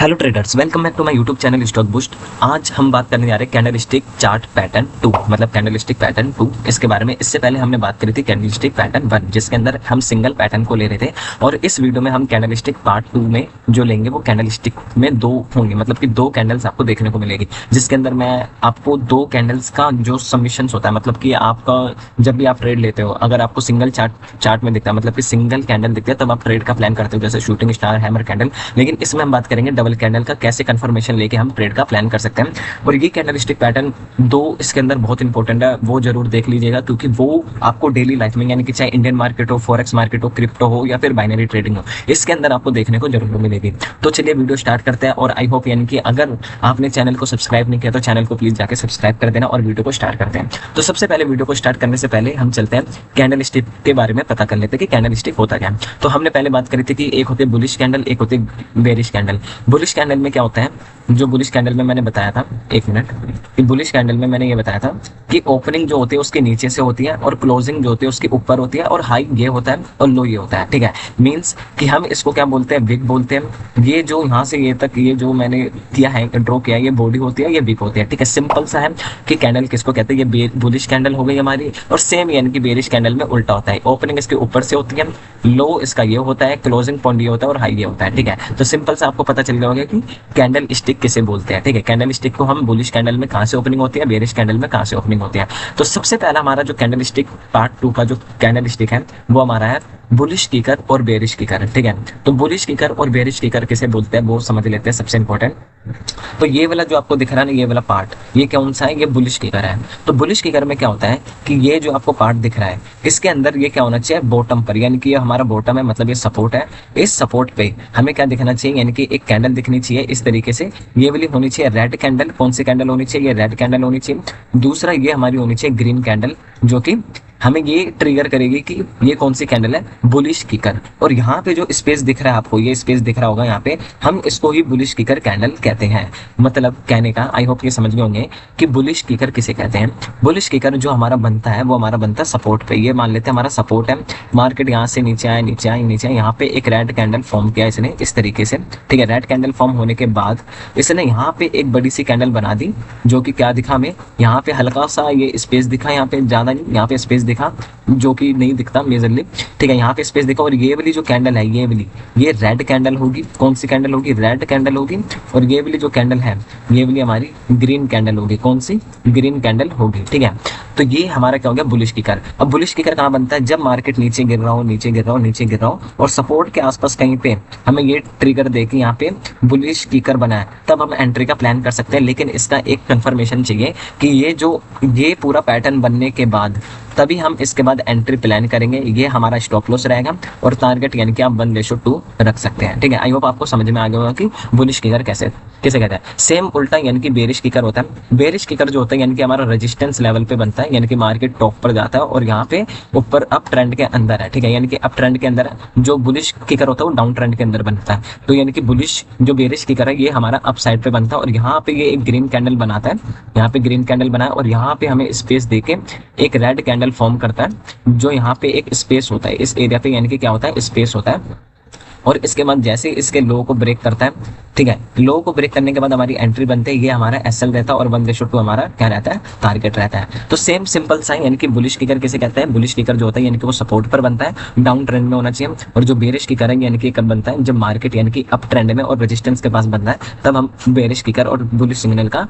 Hello traders, welcome back to my YouTube channel stock boost. आज हम बात करने जा रहे हैं कैंडलस्टिक चार्ट पैटर्न 2 मतलब कैंडलस्टिक पैटर्न 2 इसके बारे में। इससे पहले हमने बात करी थी कैंडलस्टिक पैटर्न 1 जिसके अंदर हम सिंगल पैटर्न को ले रहे थे, और इस वीडियो में हम कैंडलस्टिक पार्ट 2 में जो लेंगे वो कैंडलस्टिक में दो होंगे, मतलब कि दो कैंडल्स आपको देखने को मिलेगी, जिसके अंदर मैं आपको दो कैंडल्स का जो सबमिशन होता है, मतलब कि आपका जब भी आप ट्रेड लेते हो, अगर आपको सिंगल चार्ट में दिखता है, मतलब कि सिंगल कैंडल दिखता है, तब आप ट्रेड का प्लान करते हो, जैसे शूटिंग स्टार, हैमर कैंडल। लेकिन इसमें हम बात करेंगे डबल कैंडल का, कैसे कंफर्मेशन लेके हम ट्रेड का प्लान कर सकते हैं। और ये कैंडलस्टिक पैटर्न दो इसके अंदर बहुत इंपॉर्टेंट है, वो जरूर देख लीजिएगा, क्योंकि वो आपको डेली लाइफ में, यानी कि चाहे इंडियन मार्केट हो, फॉरेक्स मार्केट हो, क्रिप्टो हो या फिर बाइनरी ट्रेडिंग हो, इसके अंदर आपको देखने को जरूर मिलेगी। तो चलिए वीडियो स्टार्ट करते हैं। और आई होप, यानी कि अगर आपने चैनल को सब्सक्राइब नहीं किया तो चैनल को प्लीज जाके सब्सक्राइब कर देना और वीडियो को स्टार्ट करते हैं। तो सबसे पहले वीडियो को स्टार्ट करने से पहले हम चलते हैं कैंडलस्टिक के बारे में पता कर लेते हैं कि कैंडलस्टिक होता क्या है। तो हमने पहले बात करी थी कि एक होती है बुलिश कैंडल, एक होती है बेरिश कैंडल। बुलिश कैंडल में क्या होता है, जो बुलिश कैंडल में मैंने बताया था, एक मिनट, कि बुलिश कैंडल में मैंने ये बताया था कि ओपनिंग जो होती है उसके नीचे से होती है और क्लोजिंग जो होती है उसके ऊपर होती है, और हाई ये होता है और लो ये होता है। ठीक है, मींस कि हम इसको क्या बोलते हैं, विक बोलते हैं। ये जो यहाँ से ये तक, ये जो मैंने किया है, ड्रॉ किया है, ये बॉडी होती है, ये विक होती है। ठीक है, सिंपल सा है कि कैंडल किसको कहते हैं, ये बुलिश कैंडल हो गई हमारी। और सेम यानी कि बेरिश कैंडल में उल्टा होता है, ओपनिंग इसके ऊपर से होती है, लो इसका ये होता है, क्लोजिंग पॉइंट ये होता है और हाई ये होता है। ठीक है, तो सिंपल सा आपको पता चल गया होगा कि कैंडल स्टिक किसे बोलते हैं। ठीक है, कैंडल स्टिक को हम बुलिश कैंडल में कहां से ओपनिंग होती है, बेरिश कैंडल में कहां से ओपनिंग होती है। तो सबसे पहला हमारा जो कैंडल स्टिक पार्ट 2 का जो कैंडल स्टिक है वो हमारा है बुलिश किकर और बेरिश किकर। ठीक है, तो बुलिश किकर और बेरिश किकर किसे बोलते हैं वो समझ लेते हैं, सबसे इंपॉर्टेंट। तो ये वाला जो आपको दिख रहा है ना, ये वाला पार्ट, ये कौन सा है, ये बुलिश किकर है। तो बुलिश किकर में क्या होता है कि ये जो आपको पार्ट दिख रहा है, इसके अंदर ये क्या होना चाहिए, बॉटम पर, यानी कि ये हमारा बॉटम है, मतलब ये सपोर्ट है। इस सपोर्ट पे हमें क्या दिखना चाहिए, यानी कि एक कैंडल दिखनी चाहिए इस तरीके से। ये वाली होनी चाहिए रेड कैंडल। कौन सी कैंडल होनी चाहिए, ये रेड कैंडल होनी चाहिए। दूसरा ये हमारी होनी चाहिए ग्रीन कैंडल, जो कि हमें ये ट्रिगर करेगी कि ये कौन सी कैंडल है, बुलिश किकर। और यहाँ पे जो स्पेस दिख रहा है आपको, ये स्पेस दिख रहा होगा यहाँ पे, हम इसको ही बुलिश किकर कैंडल कहते हैं। मतलब कहने का, आई होप ये समझ गए होंगे कि बुलिश किकर किसे कहते हैं। बुलिश किकर जो हमारा बनता है वो हमारा बनता है सपोर्ट पे। ये मान लेते हैं हमारा सपोर्ट है, मार्केट यहाँ से नीचे आए, नीचे आए, नीचे आए, यहाँ पे एक रेड कैंडल फॉर्म किया इसने इस तरीके से। ठीक है, रेड कैंडल फॉर्म होने के बाद इसने यहाँ पे एक बड़ी सी कैंडल बना दी, जो कि क्या दिखा हमें, यहाँ पे हल्का सा ये स्पेस दिखा, यहाँ पे ज्यादा नहीं, यहाँ पे स्पेस दिखा जो कि नहीं दिखता मेजरली। ठीक है, यहाँ पे स्पेस दिखा, और ये वाली जो कैंडल है, ये वाली, ये रेड कैंडल होगी। कौन सी कैंडल होगी, रेड कैंडल होगी। और ये वाली जो कैंडल है, ये वाली हमारी ग्रीन कैंडल होगी। कौन सी, ग्रीन कैंडल होगी। ठीक है, तो ये हमारा क्या हो गया, बुलिश किकर। अब बुलिश किकर कहाँ बनता है, जब मार्केट नीचे गिर रहा हो, नीचे गिर रहा हो, नीचे गिर रहा हो, और सपोर्ट के आसपास कहीं पे हमें ये ट्रिगर दे के यहाँ पे बुलिश किकर बना है, तब हम एंट्री का प्लान कर सकते हैं। लेकिन इसका एक कंफर्मेशन चाहिए कि ये पूरा पैटर्न बनने के बाद तभी हम इसके बाद एंट्री प्लान करेंगे। ये हमारा स्टॉप लॉस रहेगा और टारगेट यानी कि आप 1:2 रख सकते हैं। ठीक है, आई होप आपको समझ में आ गया होगा कि बुलिश किकर किसे कहते हैं। सेम उल्टा यानी कि बेरिश किकर होता है। बेरिश किकर जो होता है यानी कि हमारा रेजिस्टेंस लेवल पे बनता है, यानी कि मार्केट टॉप पर जाता है और यहाँ पे ऊपर अप ट्रेंड के अंदर है। ठीक है, यानी कि अप ट्रेंड के अंदर है। जो बुलिश किकर होता है वो डाउन ट्रेंड के अंदर बनता है। तो यानी कि बुलिश जो बेरिश किकर है, ये हमारा अप साइड पे बनता है, और यहाँ पे ये एक ग्रीन कैंडल बनाता है, यहाँ पे ग्रीन कैंडल बनाया, और यहाँ पे हमें स्पेस देके एक रेड कैंडल फॉर्म करता है, जो यहाँ पे एक स्पेस होता है इस एरिया पे, यानी कि क्या होता है, स्पेस होता है। और इसके बाद जैसे इसके लो को ब्रेक करता है, ठीक है, लो को ब्रेक करने के बाद हमारी एंट्री बनती है, ये हमारा एसएल रहता है, और 1:2 हमारा क्या रहता है, टारगेट रहता है। तो सेम सिंपल सा, यानी कि बुलिश किकर किसे कहते हैं, बुलिश किकर जो होता है यानी कि वो सपोर्ट पर बनता है, डाउन ट्रेंड में होना चाहिए। और जो बेरिश किकर है यानी कि कब बनता है, जब मार्केट यानी कि अप ट्रेंड में और रेजिस्टेंस के पास बनता है, तब हम बेरिश किकर और बुलिश सिग्नल का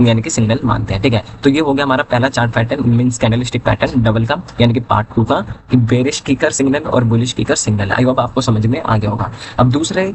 यानी कि सिग्नल मानते हैं। ठीक है, तो ये हो गया हमारा पहला chart pattern, means candlestick pattern double का, यानी कि पार्ट 2 का, कि बेरिश किकर सिग्नल और bullish kicker signal. I hope आपको समझ में आ गया होगा। अब दूसरे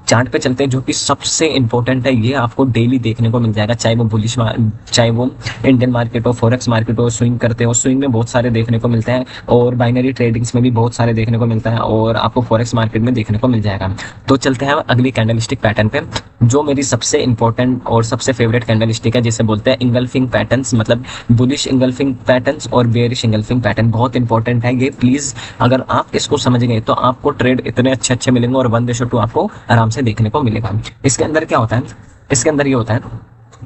चार्ट पे चलते हैं, जो कि सबसे इंपॉर्टेंट है। ये आपको डेली देखने को मिल जाएगा, चाहे वो इंडियन मार्केट हो, फॉरेक्स मार्केट हो, स्विंग करते हो, स्विंग में बहुत सारे देखने को मिलते हैं, और बाइनरी ट्रेडिंग्स में भी बहुत सारे देखने को मिलता है, और आपको फॉरेक्स मार्केट में देखने को मिल जाएगा। तो चलते हैं अगली कैंडलस्टिक पैटर्न पे, जो मेरी सबसे इंपॉर्टेंट और सबसे फेवरेट कैंडलस्टिक है, जिसे बोलते हैं इंगल्फिंग पैटर्न्स, मतलब बुलिश इंगल्फिंग पैटर्न्स और बेरिश इंगल्फिंग पैटर्न। बहुत इंपॉर्टेंट है ये, प्लीज अगर आप इसको समझ गए तो आपको ट्रेड इतने अच्छे अच्छे मिलेंगे, और 1:2 आपको आराम से देखने को मिलेगा। इसके अंदर क्या होता है, इसके अंदर ये होता है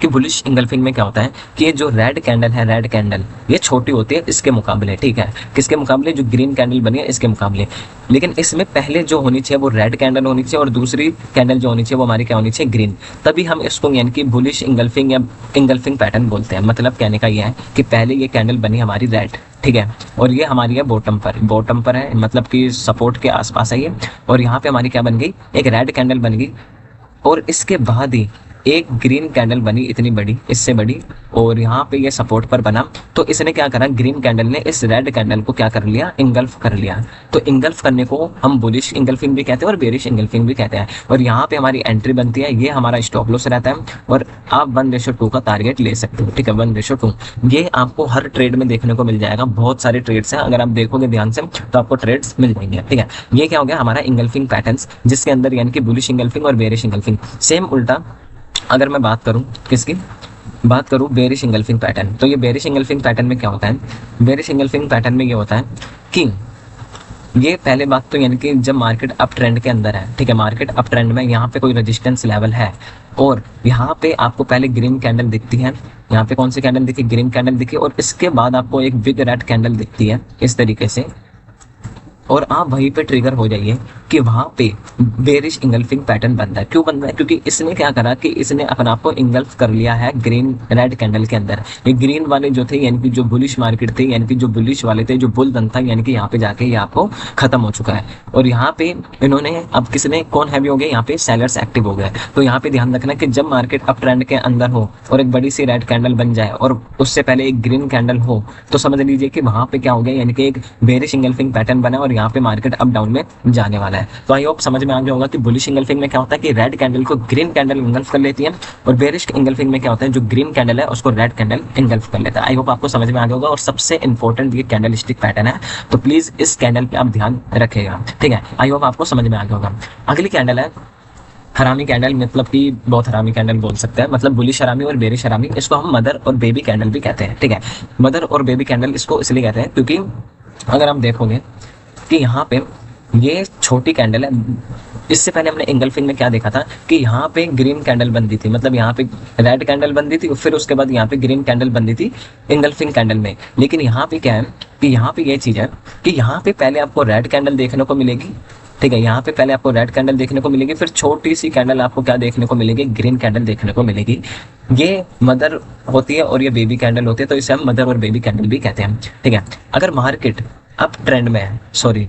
कि बुलिश इंगल्फिंग में क्या होता है कि ये जो रेड कैंडल है, रेड कैंडल ये छोटी होती है इसके मुकाबले, ठीक है, किसके मुकाबले, जो ग्रीन कैंडल बनी है इसके मुकाबले। लेकिन इसमें पहले जो होनी चाहिए वो रेड कैंडल होनी चाहिए और दूसरी कैंडल जो होनी चाहिए वो हमारी क्या होनी चाहिए, ग्रीन। तभी हम इसको यानी कि बुलिश इंगल्फिंग या इंगल्फिंग पैटर्न बोलते हैं। मतलब कहने का ये है कि पहले ये कैंडल बनी हमारी रेड, ठीक है, और ये हमारी है बॉटम पर है, मतलब कि सपोर्ट के आसपास है ये, और यहाँ पे हमारी क्या बन गई, एक रेड कैंडल बन गई, और इसके बाद ही एक ग्रीन कैंडल बनी इतनी बड़ी, इससे बड़ी, और यहाँ पे ये सपोर्ट पर बना। तो इसने क्या करा, ग्रीन कैंडल ने इस रेड कैंडल को क्या कर लिया, इंगल्फ कर लिया। तो इंगल्फ करने को हम बुलिश इंगल्फिंग भी कहते हैं और बेरिश इंगल्फिंग भी कहते हैं। और यहाँ पे हमारी एंट्री बनती है, ये हमारा स्टॉप लॉस रहता है, और आप 1:2 का टारगेट ले सकते हो, ठीक है, 1:2। ये आपको हर ट्रेड में देखने को मिल जाएगा, बहुत सारे ट्रेड्स हैं, अगर आप देखोगे ध्यान से तो आपको ट्रेड्स मिल जाएंगे, ठीक है। ये क्या हो गया हमारा इंगल्फिंग पैटर्न्स, जिसके अंदर यानी कि बुलिश इंगल्फिंग और बेरिश इंगल्फिंग। सेम उल्टा अगर मैं बात करूं किसकी, बात करूं बेरिश इंगल्फिंग पैटर्न, तो ये बेरिश इंगल्फिंग पैटर्न में क्या होता है, बेरिश इंगल्फिंग पैटर्न में ये होता है कि ये पहले बात तो यानी कि जब मार्केट अप ट्रेंड के अंदर है, ठीक है, मार्केट अप ट्रेंड में यहाँ पे कोई रेजिस्टेंस लेवल है, और यहाँ पे आपको पहले ग्रीन कैंडल दिखती है, यहाँ पे कौन सी कैंडल दिखी, ग्रीन कैंडल दिखी, और इसके बाद आपको एक बिग रेड कैंडल दिखती है इस तरीके से, और आप वहीं पे ट्रिगर हो जाइए कि वहां पे बेरिश इंगल्फिंग पैटर्न बनता है। क्यों बनता है, क्योंकि इसने क्या करा कि इसने अपने आप को इंगल्फ कर लिया है ग्रीन रेड कैंडल के अंदर। ये ग्रीन वाले जो थे यानी कि जो बुलिश मार्केट थे, यानी कि जो बुलिश वाले थे, जो बुल रन था, यानी कि यहाँ पे जाके ये आपको खत्म हो चुका है, और यहाँ पे इन्होंने अब किसने, कौन हैवी हो गए, यहाँ पे सेलर्स एक्टिव हो गए। तो यहाँ पे ध्यान रखना कि जब मार्केट अप ट्रेंड के अंदर हो और एक बड़ी सी रेड कैंडल बन जाए और उससे पहले एक ग्रीन कैंडल हो, तो समझ लीजिए कि वहां पे क्या हो गया, यानी कि एक बेरिश इंगल्फिंग पैटर्न बना और यहाँ पे मार्केट अप डाउन में जाने वाला है। तो आई होप समझ में आ गया होगा कि बुलिश इंगल्फिंग में क्या होता है कि रेड कैंडल को ग्रीन कैंडल इंगल्फ कर लेती है, और बेरिश इंगल्फिंग में क्या होता है, जो ग्रीन कैंडल है उसको रेड कैंडल इंगल्फ कर लेता है। आई होप आपको समझ में आ गया होगा, और सबसे इंपॉर्टेंट ये कैंडल स्टिक पैटर्न है, तो प्लीज इस कैंडल पे आप ध्यान रखिएगा, ठीक है। आई होप आपको समझ में आ गया होगा। अगली कैंडल है हरामी कैंडल, मतलब कि बहुत हरामी कैंडल बोल सकते हैं, मतलब बुलिश हरामी और बेरिश हरामी, इसको हम मदर और बेबी कैंडल भी कहते हैं, ठीक है। मदर और बेबी कैंडल इसको इसलिए कहते हैं क्योंकि अगर आप देखोगे कि यहाँ पे ये छोटी कैंडल है, इससे पहले हमने इंगल्फिंग में क्या देखा था कि यहाँ पे ग्रीन कैंडल बनती थी, मतलब यहाँ पे रेड कैंडल बनती थी, फिर उसके बाद यहाँ पे ग्रीन कैंडल बनती थी इंगल्फिंग कैंडल में। लेकिन यहाँ पे क्या है कि यहाँ पे ये चीज है कि यहाँ पे पहले आपको रेड कैंडल देखने को मिलेगी, ठीक है, यहाँ पे पहले आपको रेड कैंडल देखने को मिलेगी, फिर छोटी सी कैंडल आपको क्या देखने को मिलेगी, ग्रीन कैंडल देखने को मिलेगी। ये मदर होती है और ये बेबी कैंडल होती है, तो इसे हम मदर और बेबी कैंडल भी कहते हैं, ठीक है। अगर मार्केट अप ट्रेंड में है, सॉरी,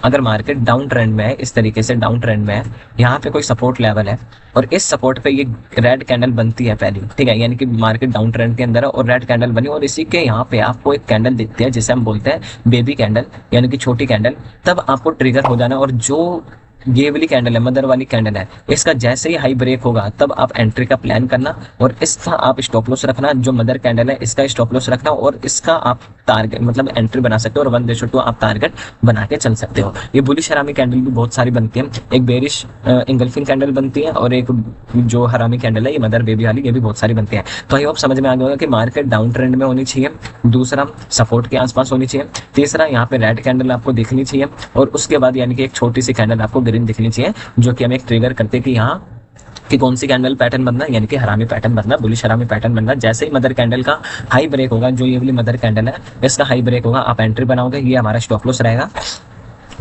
अगर मार्केट डाउन ट्रेंड में है, इस तरीके से डाउन ट्रेंड में है, यहाँ पे कोई सपोर्ट लेवल है और इस सपोर्ट पे ये रेड कैंडल बनती है पहली, ठीक है, यानी कि मार्केट डाउन ट्रेंड के अंदर है और रेड कैंडल बनी, और इसी के यहाँ पे आपको एक कैंडल दिखती है जिसे हम बोलते हैं बेबी कैंडल, यानी कि छोटी कैंडल। तब आपको ट्रिगर हो जाना, और जो ये वाली कैंडल है, मदर वाली कैंडल है, इसका जैसे ही हाई ब्रेक होगा तब आप एंट्री का प्लान करना, और इसका आप स्टॉप लॉस रखना। जो मदर कैंडल है इसका स्टॉप लॉस रखना, और इसका आप टारगेट मतलब एंट्री बना सकते हो, और 1:2 आप टारगेट बना के चल सकते हो। ये बुलिश हरामी कैंडल भी बहुत सारी बनती है, एक बेरिश इंगल्फिंग कैंडल बनती है, और एक जो हरामी कैंडल है ये मदर बेबी वाली, ये भी बहुत सारी बनती है। तो आई होप समझ में आ गया होगा कि मार्केट डाउन ट्रेंड में होनी चाहिए, दूसरा सपोर्ट के आसपास होनी चाहिए, तीसरा यहाँ पे रेड कैंडल आपको दिखनी चाहिए, और उसके बाद यानी कि एक छोटी सी कैंडल आपको ग्रीन दिखनी चाहिए, जो कि हमें एक ट्रिगर करते कि यहाँ कि कौन सी कैंडल पैटर्न बनना, यानी कि हरामी पैटर्न बनना, बुलिश हरामी पैटर्न बनना। जैसे ही मदर कैंडल का हाई ब्रेक होगा, जो ये वाली मदर कैंडल है इसका हाई ब्रेक होगा, आप एंट्री बनाओगे, ये हमारा स्टॉप लॉस रहेगा,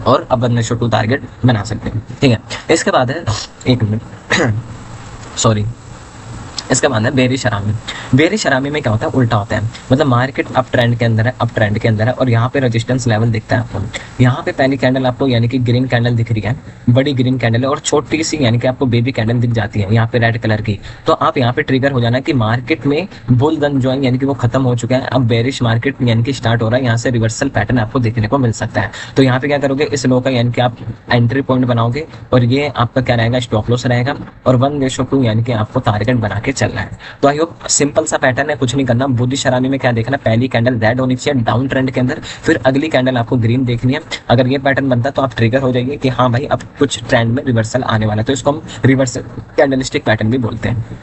और अब 1:2 टारगेट बना सकते हैं, ठीक है। इसके बाद है, एक मिनट सॉरी, इसके बाद है बेरिश हरामी। बेरिश हरामी में क्या होता है, उल्टा होता है, मतलब मार्केट अप ट्रेंड के अंदर है, अप ट्रेंड के अंदर है, और यहाँ पे रेजिस्टेंस लेवल दिखता है आपको। यहाँ पे पहली कैंडल आपको यानी कि ग्रीन कैंडल दिख रही है, बड़ी ग्रीन कैंडल है, और छोटी सी यानी कि आपको बेबी कैंडल दिख जाती है यहाँ पे रेड कलर की। तो आप यहाँ पे ट्रिगर हो जाना कि मार्केट में बुल रन जो है यानी कि वो खत्म हो चुका है, अब बेरिश मार्केट यानी कि स्टार्ट हो रहा है, यहाँ से रिवर्सल पैटर्न आपको देखने को मिल सकता है। तो यहाँ पे क्या करोगे, इस लो का यानी कि आप एंट्री पॉइंट बनाओगे, और ये आपका क्या रहेगा, स्टॉप लॉस रहेगा, और 1:2 यानी कि आपको टारगेट बना के चलना है। तो सिंपल सा पैटर्न है, कुछ नहीं करना। बुलिश हरामी में क्या देखना, पहली कैंडल रेड होनी चाहिए डाउन ट्रेंड के अंदर, फिर अगली कैंडल आपको ग्रीन देखनी है। अगर ये पैटर्न बनता है तो आप ट्रिगर हो जाएंगे कि हाँ भाई अब कुछ ट्रेंड में रिवर्सल आने वाला है, तो इसको हम रिवर्सल कैंडलस्टिक पैटर्न भी बोलते हैं।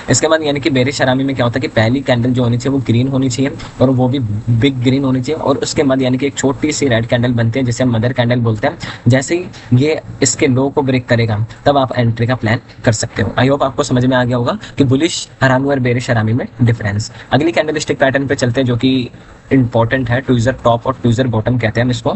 इसके बाद यानी कि बेरिश हरामी में क्या होता है कि पहली कैंडल जो होनी चाहिए वो ग्रीन होनी चाहिए और वो भी बिग ग्रीन होनी चाहिए, और उसके बाद यानी कि एक छोटी सी रेड कैंडल बनती है जिसे हम मदर कैंडल बोलते हैं। जैसे ही ये इसके लो को ब्रेक करेगा तब आप एंट्री का प्लान कर सकते हो। आई होप आपको समझ में आ गया होगा कि बुलिश हरामी और बेरिश हरामी में डिफरेंस। अगली कैंडल स्टिक पैटर्न पे चलते हैं जो कि इंपॉर्टेंट है, ट्विज़र टॉप और ट्विज़र बॉटम कहते हैं हम इसको।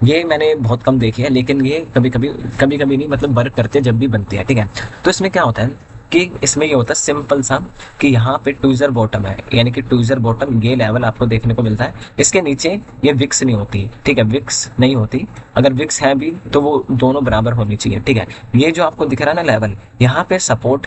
ये मैंने बहुत कम देखी है, लेकिन ये कभी कभी नहीं मतलब वर्क करते हैं जब भी बनती है, ठीक है। तो इसमें क्या होता है कि इसमें ये होता है सिंपल सा कि यहाँ पे ट्विज़र बॉटम है, यानी कि ट्विज़र बॉटम ये लेवल आपको देखने को मिलता है। इसके नीचे ये विक्स नहीं होती, ठीक है, विक्स नहीं होती। अगर विक्स है भी तो वो दोनों बराबर होनी चाहिए, ठीक है। ये जो आपको दिख रहा है ना लेवल, यहाँ पे सपोर्ट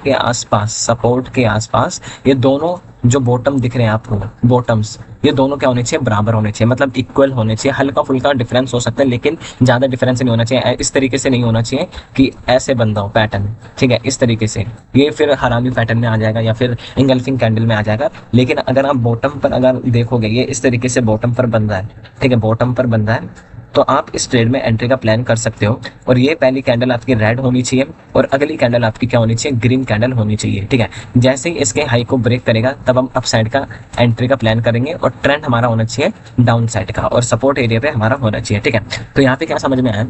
के आसपास ये दोनों जो बॉटम दिख रहे हैं आपको, बॉटम्स, ये दोनों क्या होने चाहिए, बराबर होने चाहिए, मतलब इक्वल होने चाहिए। हल्का फुल्का डिफरेंस हो सकता है लेकिन ज्यादा डिफरेंस नहीं होना चाहिए। इस तरीके से नहीं होना चाहिए कि ऐसे बन रहा हो पैटर्न, ठीक है, इस तरीके से। ये फिर हरामी पैटर्न में आ जाएगा या फिर इंगल्फिंग कैंडल में आ जाएगा। लेकिन अगर आप बॉटम पर अगर देखोगे, ये इस तरीके से बॉटम पर बन रहा है, ठीक है, बॉटम पर बन रहा है, तो आप इस ट्रेड में एंट्री का प्लान कर सकते हो। और ये पहली कैंडल आपकी रेड होनी चाहिए और अगली कैंडल आपकी क्या होनी चाहिए, ग्रीन कैंडल होनी चाहिए, ठीक है। जैसे ही इसके हाई को ब्रेक करेगा तब हम अप साइड का एंट्री का प्लान करेंगे और ट्रेंड हमारा होना चाहिए डाउन साइड का और सपोर्ट एरिया पे हमारा होना चाहिए, ठीक है। तो यहाँ पे क्या समझ में आया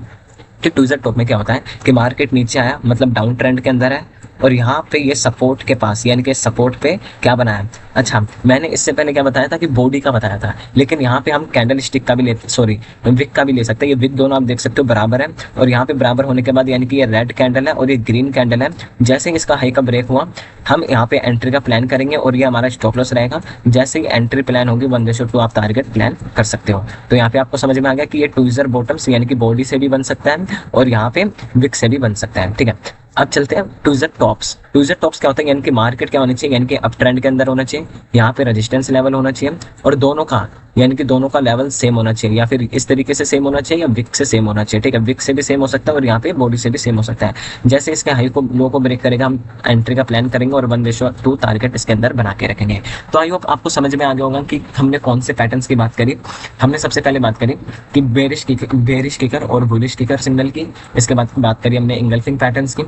कि ट्विज़र टॉप में क्या होता है कि मार्केट नीचे आया मतलब डाउन ट्रेंड के अंदर है और यहाँ पे ये सपोर्ट के पास यानी कि सपोर्ट पे क्या बनाया। अच्छा, मैंने इससे पहले क्या बताया था कि बॉडी का बताया था, लेकिन यहाँ पे हम कैंडल स्टिक का भी विक का भी ले सकते हैं। ये विक दोनों आप देख सकते हो बराबर है और यहाँ पे बराबर होने के बाद यानी कि ये रेड कैंडल है और ये ग्रीन कैंडल है। जैसे ही इसका हाई का ब्रेक हुआ हम यहाँ पे एंट्री का प्लान करेंगे और ये हमारा स्टॉप लॉस रहेगा। जैसे ही एंट्री प्लान होगी 1:2 आप टारगेट प्लान कर सकते हो। तो यहाँ पे आपको समझ में आ गया कि ये ट्विज़र बॉटम्स यानी कि बॉडी से भी बन सकता है और यहाँ पे विक से भी बन सकता है, ठीक है। अब चलते हैं ट्विज़र टॉप्स। ट्विज़र टॉप्स क्या होता है, यानी कि मार्केट क्या होनी चाहिए, यानी कि अप ट्रेंड के अंदर होना चाहिए, यहाँ पे रेजिस्टेंस लेवल होना चाहिए और दोनों का यानी कि दोनों का लेवल सेम होना चाहिए या फिर इस तरीके से सेम होना चाहिए या विक से सेम होना चाहिए, ठीक है। विक से भी सेम हो सकता है और यहाँ पे बॉडी से भी सेम हो सकता है। जैसे इसके हाई को लो को ब्रेक करेगा हम एंट्री का प्लान करेंगे और 1:2 टारगेट इसके अंदर बना के रखेंगे। तो आई होप आपको समझ में आ गया होगा कि हमने कौन से पैटर्न्स की बात करी। हमने सबसे पहले बात करी कि बेरिश किकर और बुलिश किकर सिग्नल की, इसके बाद बात करी हमने इंगल्फिंग पैटर्न्स की,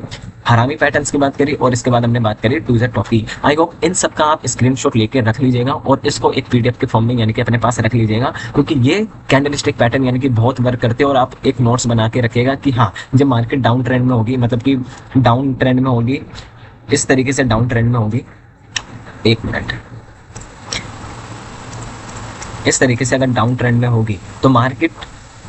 हरामी पैटर्न्स की बात करी और इसके बाद हमने बात करी ट्विज़र टॉप की। आई होप इन सब का आप स्क्रीनशॉट लेके रख लीजिएगा और इसको एक पीडीएफ के फॉर्म में यानी कि अपने पास रख लीजिएगा, क्योंकि ये कैंडल स्टिक पैटर्न यानी कि बहुत वर्क करते हैं। और आप एक नोट्स बना के रखिएगा कि हाँ, जब मार्केट डाउन ट्रेंड में होगी, मतलब कि डाउन ट्रेंड में होगी, इस तरीके से डाउन ट्रेंड में होगी, एक मिनट, इस तरीके से अगर डाउन ट्रेंड में होगी तो मार्केट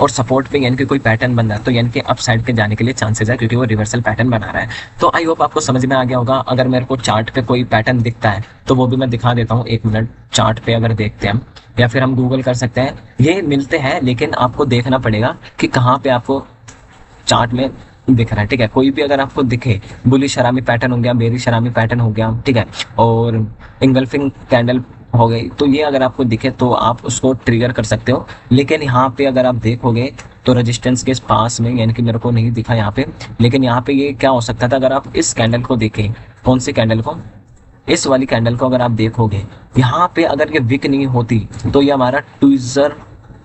और सपोर्ट पे यानी कि कोई पैटर्न बन रहा है तो यानी कि अप साइड के जाने के लिए चांसेस है, क्योंकि वो रिवर्सल पैटर्न बना रहा है। तो आई होप आपको समझ में आ गया होगा। अगर मेरे को चार्ट पे कोई पैटर्न दिखता है तो वो भी मैं दिखा देता हूँ, एक मिनट। चार्ट पे अगर देखते हैं हम या फिर हम गूगल कर सकते हैं, ये मिलते हैं लेकिन आपको देखना पड़ेगा कि कहाँ पे आपको चार्ट में दिख रहा है, ठीक है। कोई भी अगर आपको दिखे, बुलिश हरामी पैटर्न हो गया, बेरिश हरामी पैटर्न हो गया, ठीक है, और इंगल्फिंग कैंडल हो गई, तो ये अगर आपको दिखे तो आप उसको ट्रिगर कर सकते हो। लेकिन यहाँ पे अगर आप देखोगे तो रेजिस्टेंस के पास में यानी कि मेरे को नहीं दिखा यहाँ पे, लेकिन यहाँ पे ये क्या हो सकता था, अगर आप इस कैंडल को देखें, कौन सी कैंडल को, इस वाली कैंडल को अगर आप देखोगे, यहाँ पे अगर ये विक नहीं होती तो ये हमारा ट्विज़र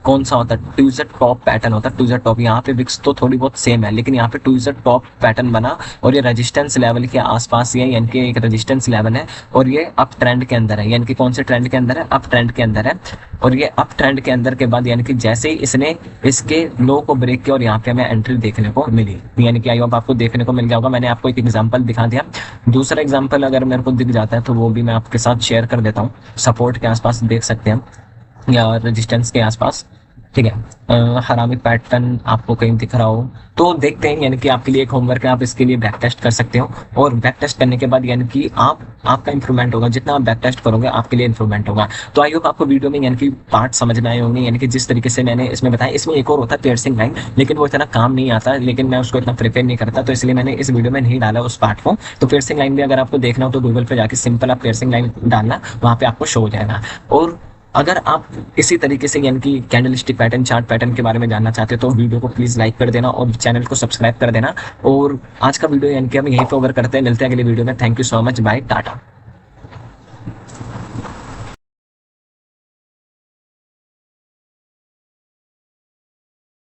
कौन सा होता है, ट्विज़र टॉप पैटर्न होता है। ट्विज़र टॉप, यहाँ पे विक्स तो थोड़ी बहुत सेम है लेकिन यहाँ पे ट्विज़र टॉप पैटर्न बना और ये रेजिस्टेंस लेवल के आसपास ही है, यानी कि एक रेजिस्टेंस लेवल है और ये अप ट्रेंड के अंदर है। यानी कि कौन से ट्रेंड के अंदर है, अप ट्रेंड के अंदर है। और ये अप ट्रेंड के अंदर के बाद यानी कि जैसे ही इसने इसके लो को ब्रेक किया और यहाँ पे हमें एंट्री देखने को मिली, यानी कि आई होप आपको देखने को मिल गया होगा। मैंने आपको एक एग्जाम्पल दिखा दिया। दूसरा एग्जाम्पल अगर मेरे को दिख जाता है तो वो भी मैं आपके साथ शेयर कर देता हूँ। सपोर्ट के आसपास देख सकते हैं हम या रेजिस्टेंस के आसपास, ठीक है। हरामी पैटर्न आपको कहीं दिख रहा हो तो देखते हैं, यानी कि आपके लिए एक होमवर्क है, आप इसके लिए बैक टेस्ट कर सकते हो और बैक टेस्ट करने के बाद यानी कि आपका इंप्रूवमेंट होगा। जितना आप बैक टेस्ट करोगे आपके लिए इंप्रूवमेंट होगा। तो आई होप आपको वीडियो में यानी कि पार्ट समझ में आए होंगे, यानी कि जिस तरीके से मैंने इसमें बताया। इसमें एक और होता है पियर्सिंग लाइन, लेकिन वो इतना काम नहीं आता, लेकिन मैं उसको इतना प्रिपेयर नहीं करता तो इसलिए मैंने इस वीडियो में नहीं डाला उस पार्ट को। तो पियर्सिंग लाइन भी अगर आपको देखना हो तो गूगल पे जाके सिंपल आप पियर्सिंग लाइन डालना, वहाँ पे आपको शो हो जाएगा। और अगर आप इसी तरीके से यानी कि candle stick pattern, chart pattern के बारे में जानना चाहते हो तो वीडियो को प्लीज लाइक कर देना और चैनल को सब्सक्राइब कर देना। और आज का वीडियो यानी कि हम यहीं पे ओवर करते हैं, मिलते हैं अगले वीडियो में। Thank you so much, bye, Tata.